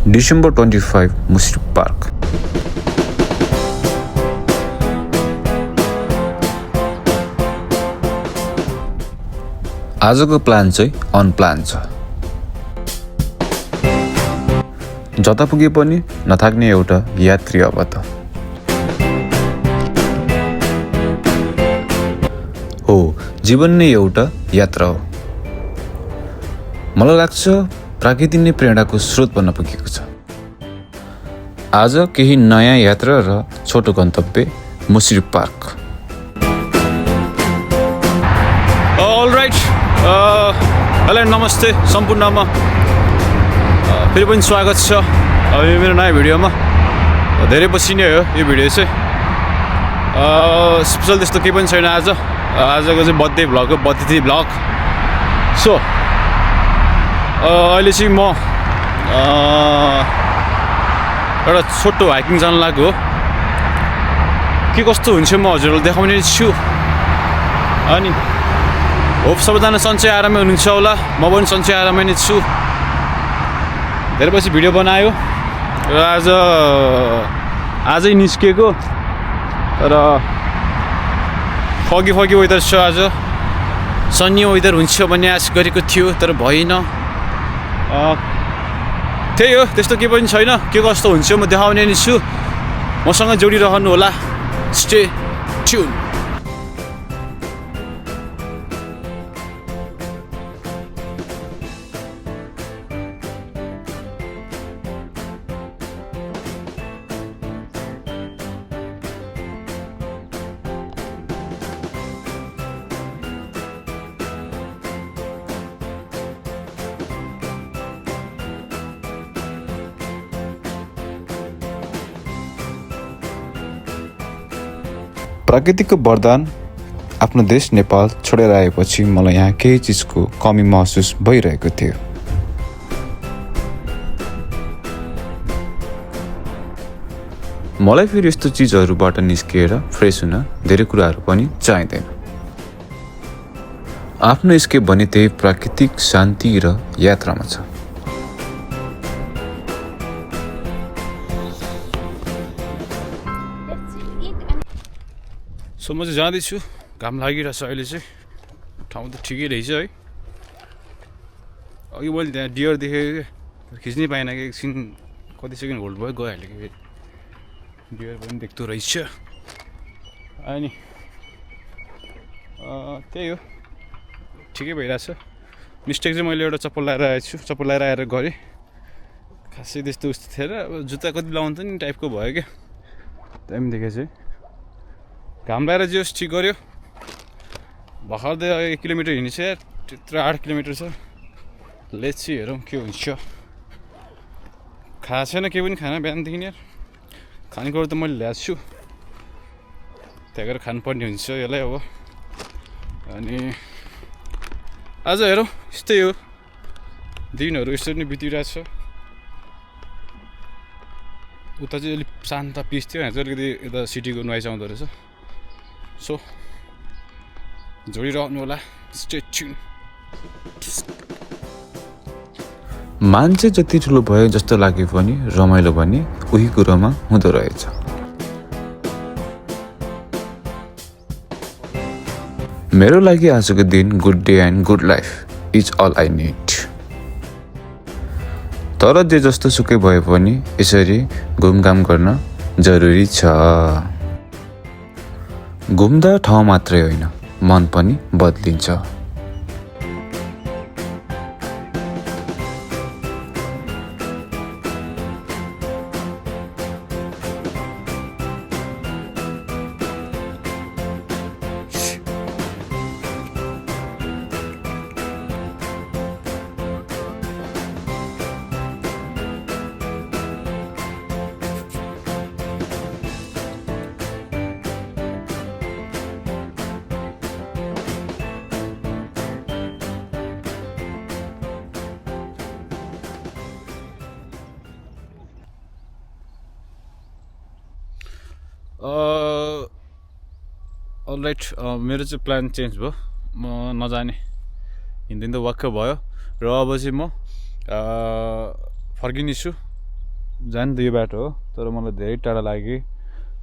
December 25 Mushrif park. आजको plan चाहिँ unplanned छ। जता पुगे पनि नथाक्ने एउटा यात्री अब त हो। जीवन नै एउटा यात्रा हो। मलाई लाग्छ प्रकृति नै प्रेरणाको स्रोत बन्न पुगेको छ। आज केही नयाँ यात्रा र छोटो गन्तव्य मुश्रिफ पार्क। अलराइट, हेलो नमस्ते सम्पूर्णमा फेरि पनि स्वागत छ मेरो नयाँ भिडियोमा। धेरै पछि नै हो यो भिडियो चाहिँ। स्पेसल त्यस्तो केही पनि छैन। आजको चाहिँ बर्थडे भ्लग हो, बर्थडे भ्लग। सो अहिले चाहिँ म एउटा छोटो हाइकिङ जान लाग्यो हो। के कस्तो हुन्छ म हजुरहरूलाई देखाउने छु। अनि होप सबैजना सन्चै आरामै हुनुहुन्छ होला। म पनि सन्चै आरामै नै छु। धेरै पछि भिडियो बनायो र आजै निस्केको, तर फगी वेदर छ। आज सन्नी वेदर हुन्छ भन्ने आश गरेको थियो, तर भएन। त्यही हो, त्यस्तो केही पनि छैन। के कस्तो हुन्छ म देखाउने नै छु। मसँग जोडिरहनु होला। Stay tune. प्राकृतिकको वरदान आफ्नो देश नेपाल छोडेर आएपछि मलाई यहाँ केही चिजको कमी महसुस भइरहेको थियो। मलाई फेरि यस्तो चिजहरूबाट निस्किएर फ्रेस हुन धेरै कुराहरू पनि चाहिँदैन। आफ्नो स्केप भने त्यही प्राकृतिक शान्ति र यात्रामा छ। सो म चाहिँ जाँदैछु। घाम लागिरहेछ अहिले चाहिँ। ठाउँ त ठिकै रहेछ है। अघि मैले त्यहाँ डियर देखेँ, खिच्नै पाएन कि एकछिन कति सेकेन्ड होल्ड भयो, गइहाल्यो कि डियर पनि देख्दो रहेछ। अनि त्यही हो, ठिकै भइरहेछ। मिस्टेक चाहिँ मैले एउटा चप्पल लगाएर आएछु। चप्पल लगाएर आएर गरेँ। खासै त्यस्तो उस्तो थिएन। अब जुत्ता कति लाउनु त नि टाइपको भयो क्या त्यहाँ देखेँ चाहिँ। घाम लगाएर जे होस् ठिक गऱ्यो। भर्खर त 1 किलोमिटर हिँडिछ यार, त्यत्रो 8 किलोमिटर छ। लेट्स हेरौँ के हुन्छ। खाएको छैन केही पनि खाना बिहानदेखि यार। खानेकुरो त मैले ल्याएको छु, त्यहाँ गएर खानुपर्ने हुन्छ यसलाई अब। अनि आज हेरौँ, यस्तै हो दिनहरू, यसरी नै बितिरहेछ। उता चाहिँ अलिक शान्त पिस थियो, यहाँ चाहिँ अलिकति यता सिटीको नोइज आउँदो रहेछ। सो जोडिरहनु होला। Stay tune. मान्छे जति ठुलो भयो जस्तो लागे पनि रमाइलो भने उही कुरोमा हुँदो रहेछ। मेरो लागि आजको दिन good day and good life is all I need. तर जे जस्तो सुकै भए पनि यसरी घुमघाम गर्न जरुरी छ। घुम्दा ठाउँ मात्रै होइन, मन पनि बदलिन्छ। अलराइट, मेरो चाहिँ प्लान चेन्ज भयो। म नजाने हिँड्दै वाक्क भयो र अब चाहिँ म फर्किनेछु। जाने त यो बाटो हो तर मलाई धेरै टाढा लाग्यो।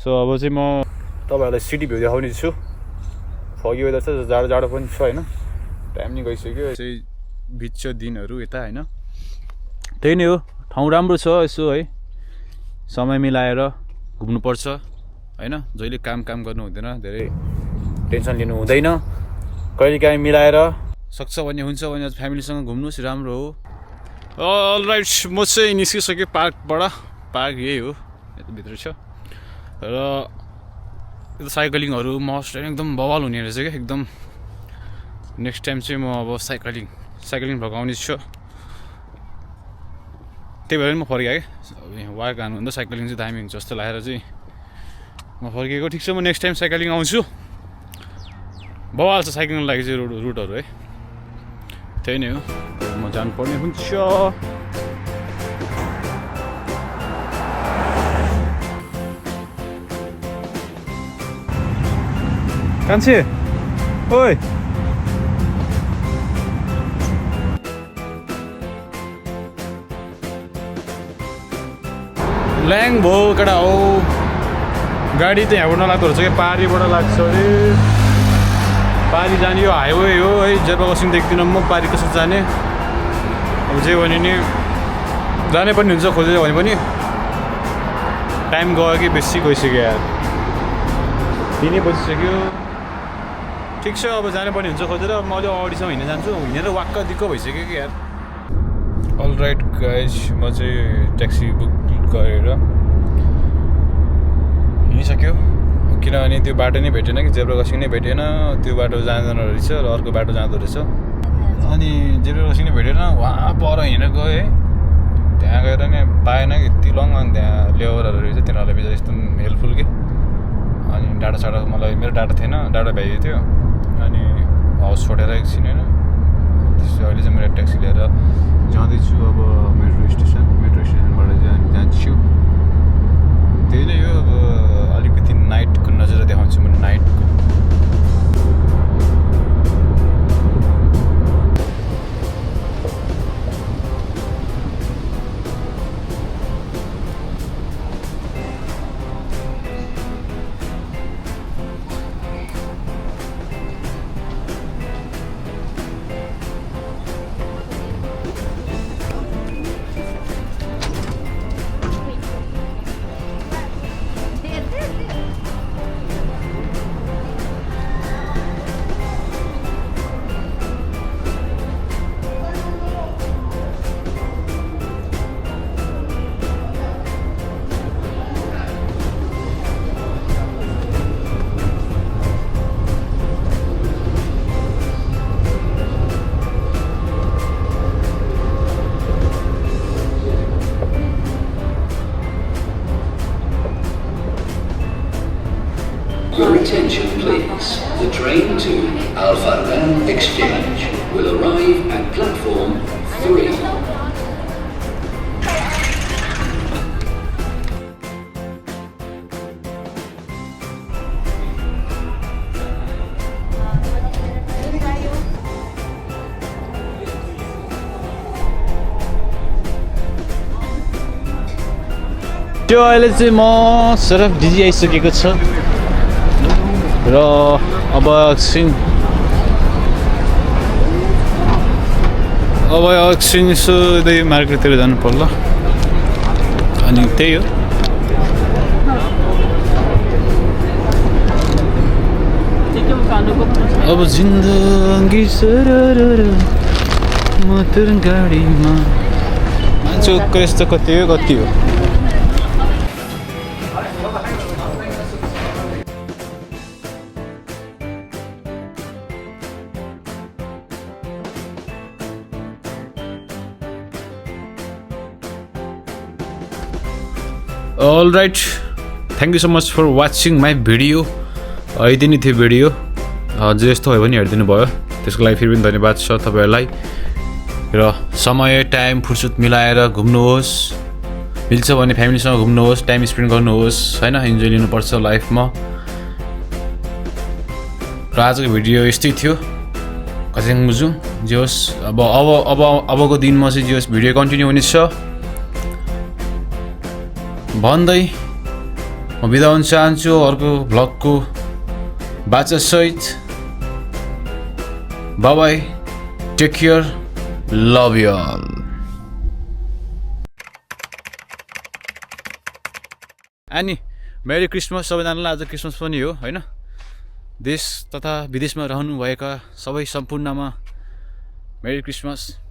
सो अब चाहिँ म तपाईँहरूलाई सिटी भ्यू देखाउने छु। फगी वेदर छ, जाडो जाडो पनि छ होइन, टाइम नि गइसक्यो। चाहिँ बित्छ दिनहरू यता होइन, त्यही नै हो। ठाउँ राम्रो छ, यसो है समय मिलाएर घुम्नुपर्छ होइन। जहिले काम गर्नु हुँदैन, धेरै टेन्सन लिनु हुँदैन, कहिलेकाहीँ मिलाएर सक्छ भने हुन्छ भने फ्यामिलीसँग घुम्नुहोस्, राम्रो हो। अलराइट, म चाहिँ निस्किसकेँ पार्कबाट। पार्क यही हो, यताभित्र छ र यता साइक्लिङहरू मस्ट एकदम बवाल हुने रहेछ क्या एकदम। नेक्स्ट टाइम चाहिँ म अब साइक्लिङ भगाउने छु, त्यही भएर म फर्केँ क्या। वाक हान्नुभन्दा साइक्लिङ चाहिँ दामी हुन्छ जस्तो लागेर चाहिँ म फर्केको। ठिक छ, म नेक्स्ट टाइम साइक्लिङ आउँछु। बवाल छ साइक्लिङको लागि चाहिँ रुटहरू है, त्यही नै हो। म जानुपर्ने हुन्छ। कान्छे ओइ, ल्याङ भो केटा हो। गाडी त यहाँबाट नलाग्दो रहेछ क्या, पारीबाट लाग्छ अरे। पारी जाने यो हाइवे हो है, जेब्रा देख्दिनँ म पारी कसरी जाने। अब जे भने नि जानै पनि हुन्छ, खोजेर भने पनि टाइम गयो कि बेसी गइसक्यो यार, 3 बजिसक्यो। ठिक छ, अब जानै पर्ने हुन्छ खोजेर। म अलिक अगाडिसम्म हिँडेर जान्छु, हिँडेर वाक्क दिक्क भइसक्यो कि यार। अलराइट गाइज, म चाहिँ ट्याक्सी बुक गरेर हिँडिसक्यो, किनभने त्यो बाटो नै भेटेन कि, जेब्रा क्रसिङ नै भेटेन। त्यो बाटो जाँदैन रहेछ र अर्को बाटो जाँदो रहेछ, अनि जेब्रा क्रसिङ नै भेटेन। वहाँ पर हिँडेर गएँ, त्यहाँ गएर नि पाएन कि यति लङ। अनि त्यहाँ लेबरहरू रहेछ, तिनीहरूलाई बिचरा यस्तो हेल्पफुल के। अनि डाटा साटा मलाई, मेरो डाटा थिएन, डाटा भ्याइएको थियो। अनि हाउस छोडेर एकछिन होइन, त्यसपछि अहिले चाहिँ मेरो ट्याक्सी लिएर जाँदैछु अब मेट्रो स्टेसनबाट चाहिँ जान्छु। त्यही नै हो। अब अलिकति नाइटको नजारा देखाउँछु म, नाइटको। Your attention please. The train to Alfardan Exchange will arrive at platform 3. त्यो अहिले चाहिँ म सरफ डिजी आइसकेको छ र अब एकछिन यसो मार्केटतिर जानु पर्ला, अनि त्यही हो। अब जिन्दगी सरर मोटर गाडीमा मान्छेको यस्तो कति हो। All right, thank you so much for watching my video. यति नै थियो भिडियो, जे यस्तो भयो भने हेरिदिनु भयो, त्यसको लागि फेरि पनि धन्यवाद छ तपाईँहरूलाई। र समय टाइम फुर्सद मिलाएर घुम्नुहोस्, मिल्छ भने फ्यामिलीसँग घुम्नुहोस्, टाइम स्पेन्ड गर्नुहोस् होइन, इन्जोय लिनुपर्छ लाइफमा। र आजको भिडियो यस्तै थियो, खस्याङ मुजुङ जे होस्। अब अबको दिनमा चाहिँ जे होस् भिडियो कन्टिन्यू हुनेछ। भन्दै म बिदा हुन चाहन्छु अर्को भ्लगको बाचासहित। Bye, take care, love you all. अनि मेरी क्रिसमस सबैजनालाई। आज क्रिसमस पनि हो होइन। देश तथा विदेशमा रहनुभएका सबै सम्पूर्णमा मेरी क्रिसमस।